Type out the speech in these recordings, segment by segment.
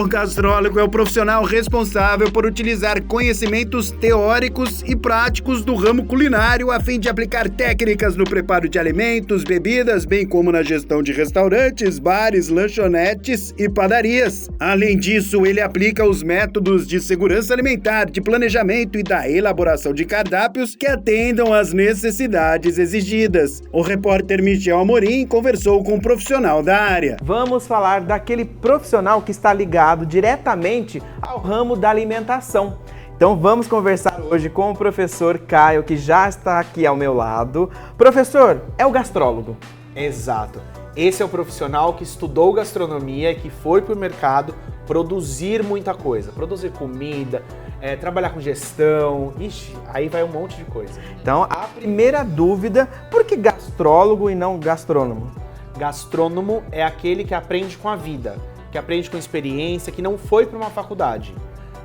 O gastrólogo é o profissional responsável por utilizar conhecimentos teóricos e práticos do ramo culinário a fim de aplicar técnicas no preparo de alimentos, bebidas, bem como na gestão de restaurantes, bares, lanchonetes e padarias. Além disso, ele aplica os métodos de segurança alimentar, de planejamento e da elaboração de cardápios que atendam às necessidades exigidas. O repórter Michel Amorim conversou com um profissional da área. Vamos falar daquele profissional que está ligado diretamente ao ramo da alimentação. Então vamos conversar hoje com o professor Caio, que já está aqui ao meu lado. Professor, é o gastrólogo. Exato. Esse é o profissional que estudou gastronomia e que foi para o mercado produzir muita coisa. Produzir comida, trabalhar com gestão, aí vai um monte de coisa. Então a primeira dúvida, por que gastrólogo e não gastrônomo? Gastrônomo é aquele que aprende com a vida, que aprende com experiência, que não foi para uma faculdade.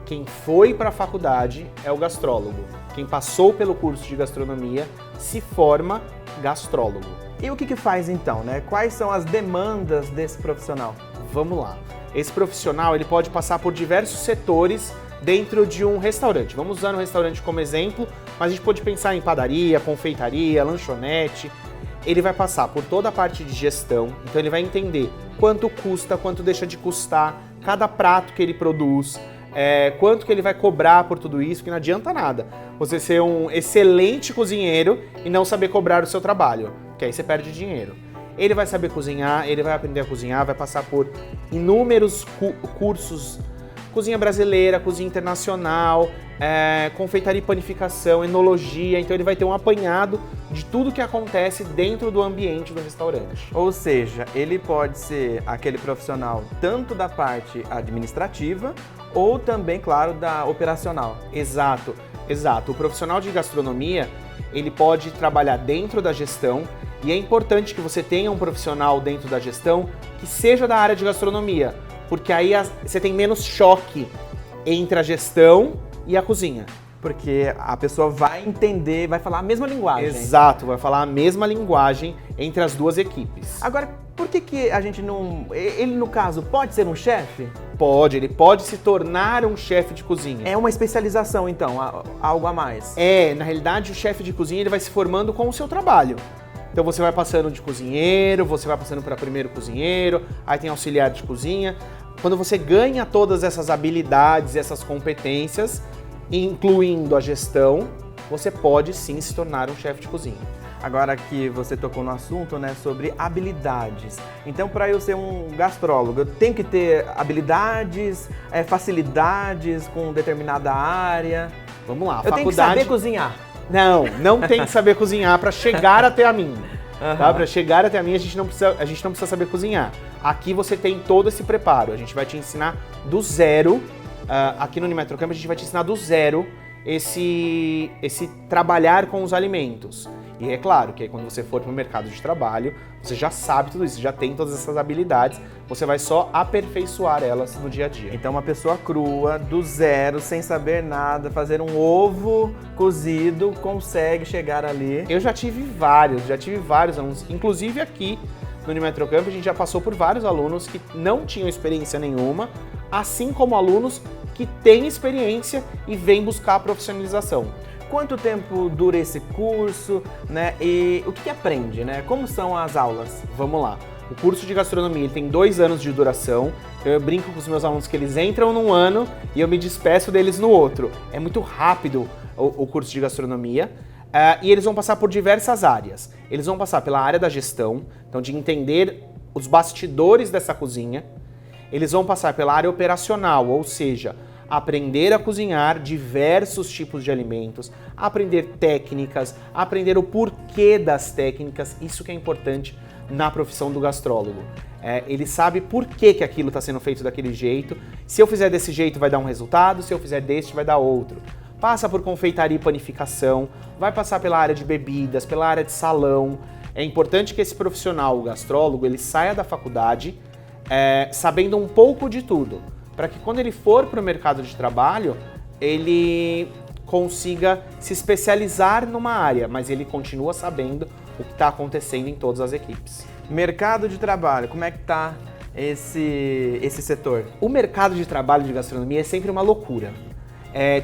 Quem foi para a faculdade é o gastrólogo. Quem passou pelo curso de gastronomia se forma gastrólogo. E o que faz então, né? Quais são as demandas desse profissional? Vamos lá. Esse profissional ele pode passar por diversos setores dentro de um restaurante. Vamos usar um restaurante como exemplo, mas a gente pode pensar em padaria, confeitaria, lanchonete. Ele vai passar por toda a parte de gestão, então ele vai entender quanto custa, quanto deixa de custar, cada prato que ele produz, quanto que ele vai cobrar por tudo isso, que não adianta nada você ser um excelente cozinheiro e não saber cobrar o seu trabalho, que aí você perde dinheiro. Ele vai saber cozinhar, ele vai aprender a cozinhar, vai passar por inúmeros cursos, cozinha brasileira, cozinha internacional, confeitaria e panificação, enologia, então ele vai ter um apanhado de tudo que acontece dentro do ambiente do restaurante. Ou seja, ele pode ser aquele profissional tanto da parte administrativa ou também, claro, da operacional. Exato. O profissional de gastronomia, ele pode trabalhar dentro da gestão e é importante que você tenha um profissional dentro da gestão que seja da área de gastronomia, porque aí você tem menos choque entre a gestão e a cozinha. Porque a pessoa vai entender, vai falar a mesma linguagem. Exato, vai falar a mesma linguagem entre as duas equipes. Agora, por que a gente não... Ele, no caso, pode ser um chefe? Pode, ele pode se tornar um chefe de cozinha. É uma especialização, então, algo a mais? Na realidade, o chefe de cozinha ele vai se formando com o seu trabalho. Então você vai passando de cozinheiro, você vai passando para primeiro cozinheiro, aí tem auxiliar de cozinha. Quando você ganha todas essas habilidades, essas competências, incluindo a gestão, você pode sim se tornar um chefe de cozinha. Agora que você tocou no assunto, né, sobre habilidades. Então, para eu ser um gastrólogo, eu tenho que ter habilidades, facilidades com determinada área. Vamos lá, eu tenho que saber cozinhar. Não tem que saber cozinhar para chegar até a mim. Tá? Para chegar até a mim, a gente não precisa saber cozinhar. Aqui você tem todo esse preparo. A gente vai te ensinar do zero. Aqui no Unimetrocamp a gente vai te ensinar do zero esse trabalhar com os alimentos. E é claro que aí quando você for para o mercado de trabalho, você já sabe tudo isso, já tem todas essas habilidades, você vai só aperfeiçoar elas no dia a dia. Então uma pessoa crua, do zero, sem saber nada, fazer um ovo cozido, consegue chegar ali. Eu já tive vários alunos, inclusive aqui no Unimetrocamp a gente já passou por vários alunos que não tinham experiência nenhuma, assim como alunos que têm experiência e vêm buscar a profissionalização. Quanto tempo dura esse curso, né? E o que aprende, né? Como são as aulas? Vamos lá. O curso de gastronomia ele tem 2 anos de duração. Eu brinco com os meus alunos que eles entram num ano e eu me despeço deles no outro. É muito rápido o curso de gastronomia. E eles vão passar por diversas áreas. Eles vão passar pela área da gestão, então de entender os bastidores dessa cozinha. Eles vão passar pela área operacional, ou seja, aprender a cozinhar diversos tipos de alimentos, aprender técnicas, aprender o porquê das técnicas, isso que é importante na profissão do gastrólogo. Ele sabe por que aquilo está sendo feito daquele jeito, se eu fizer desse jeito vai dar um resultado, se eu fizer deste vai dar outro. Passa por confeitaria e panificação, vai passar pela área de bebidas, pela área de salão. É importante que esse profissional, o gastrólogo, ele saia da faculdade sabendo um pouco de tudo, para que quando ele for para o mercado de trabalho, ele consiga se especializar numa área, mas ele continua sabendo o que está acontecendo em todas as equipes. Mercado de trabalho, como é que está esse setor? O mercado de trabalho de gastronomia é sempre uma loucura.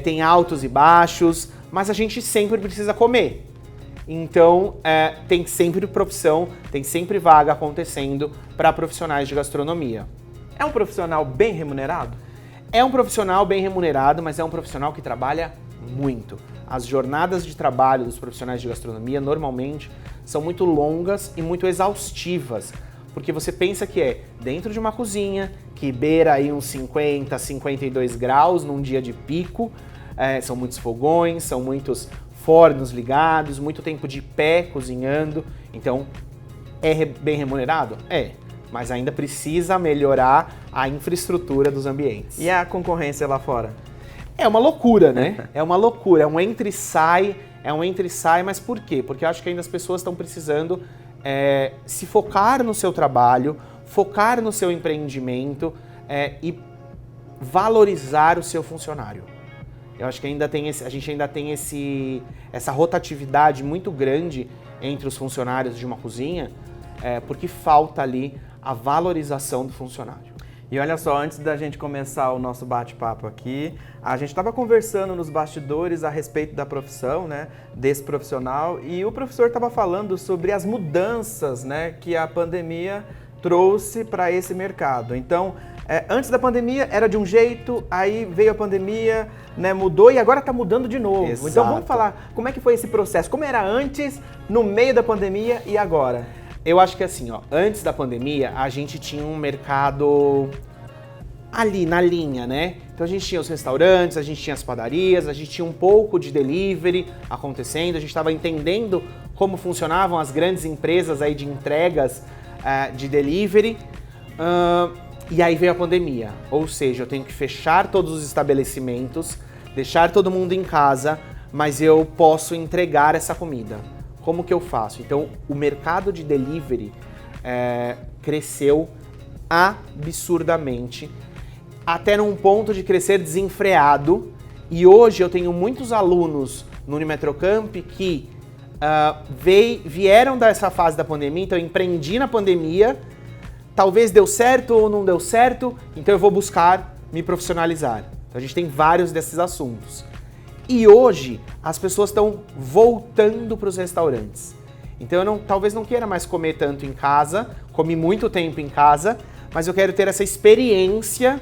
Tem altos e baixos, mas a gente sempre precisa comer. Então, tem sempre profissão, tem sempre vaga acontecendo para profissionais de gastronomia. É um profissional bem remunerado? É um profissional bem remunerado, mas é um profissional que trabalha muito. As jornadas de trabalho dos profissionais de gastronomia, normalmente, são muito longas e muito exaustivas, porque você pensa que é dentro de uma cozinha, que beira aí uns 50, 52 graus num dia de pico, são muitos fogões, são muitos fornos ligados, muito tempo de pé cozinhando, então é bem remunerado? É, mas ainda precisa melhorar a infraestrutura dos ambientes. E a concorrência lá fora? É uma loucura, né? É uma loucura, é um entra e sai, mas por quê? Porque eu acho que ainda as pessoas estão precisando se focar no seu trabalho, focar no seu empreendimento e valorizar o seu funcionário. Eu acho que a gente ainda tem essa rotatividade muito grande entre os funcionários de uma cozinha, porque falta ali a valorização do funcionário. E olha só, antes da gente começar o nosso bate-papo aqui, a gente estava conversando nos bastidores a respeito da profissão, né, desse profissional, e o professor estava falando sobre as mudanças, né, que a pandemia trouxe para esse mercado. Então, antes da pandemia era de um jeito, aí veio a pandemia, né, mudou e agora está mudando de novo. Exato. Então vamos falar como é que foi esse processo, como era antes, no meio da pandemia e agora? Eu acho que assim, antes da pandemia a gente tinha um mercado ali na linha, né? Então a gente tinha os restaurantes, a gente tinha as padarias, a gente tinha um pouco de delivery acontecendo, a gente estava entendendo como funcionavam as grandes empresas aí de entregas de delivery. E aí veio a pandemia, ou seja, eu tenho que fechar todos os estabelecimentos, deixar todo mundo em casa, mas eu posso entregar essa comida. Como que eu faço? Então, o mercado de delivery cresceu absurdamente, até num ponto de crescer desenfreado. E hoje eu tenho muitos alunos no Unimetrocamp que vieram dessa fase da pandemia, então eu empreendi na pandemia, talvez deu certo ou não deu certo, então eu vou buscar me profissionalizar. Então a gente tem vários desses assuntos. E hoje as pessoas estão voltando para os restaurantes. Então eu talvez não queira mais comer tanto em casa, comi muito tempo em casa, mas eu quero ter essa experiência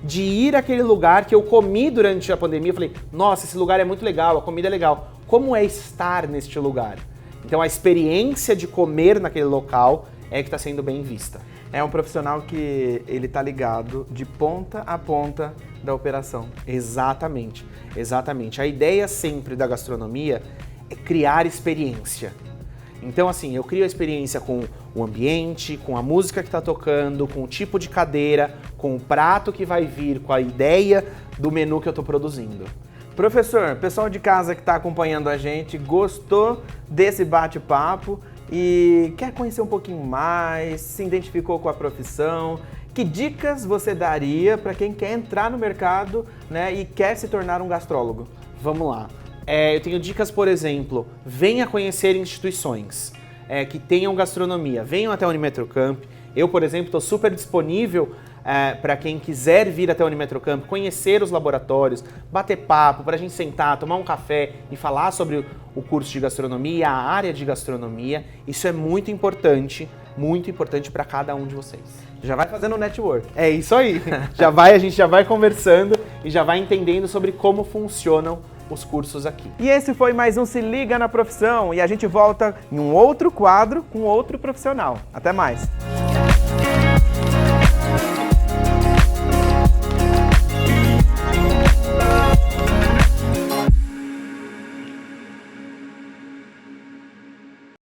de ir àquele lugar que eu comi durante a pandemia. Eu falei, nossa, esse lugar é muito legal, a comida é legal. Como é estar neste lugar? Então a experiência de comer naquele local é que está sendo bem vista. É um profissional que ele está ligado de ponta a ponta da operação. Exatamente, exatamente. A ideia sempre da gastronomia é criar experiência. Então, assim, eu crio a experiência com o ambiente, com a música que está tocando, com o tipo de cadeira, com o prato que vai vir, com a ideia do menu que eu estou produzindo. Professor, pessoal de casa que está acompanhando a gente, gostou desse bate-papo e quer conhecer um pouquinho mais, se identificou com a profissão, que dicas você daria para quem quer entrar no mercado, né, e quer se tornar um gastrólogo? Vamos lá. Eu tenho dicas, por exemplo, venha conhecer instituições que tenham gastronomia, venham até a Unimetrocamp. Eu, por exemplo, estou super disponível para quem quiser vir até a Unimetrocamp, conhecer os laboratórios, bater papo, para a gente sentar, tomar um café e falar sobre o curso de gastronomia, a área de gastronomia. Isso é muito importante para cada um de vocês. Já vai fazendo network. É isso aí. A gente já vai conversando e já vai entendendo sobre como funcionam os cursos aqui. E esse foi mais um Se Liga na Profissão e a gente volta em um outro quadro com outro profissional. Até mais!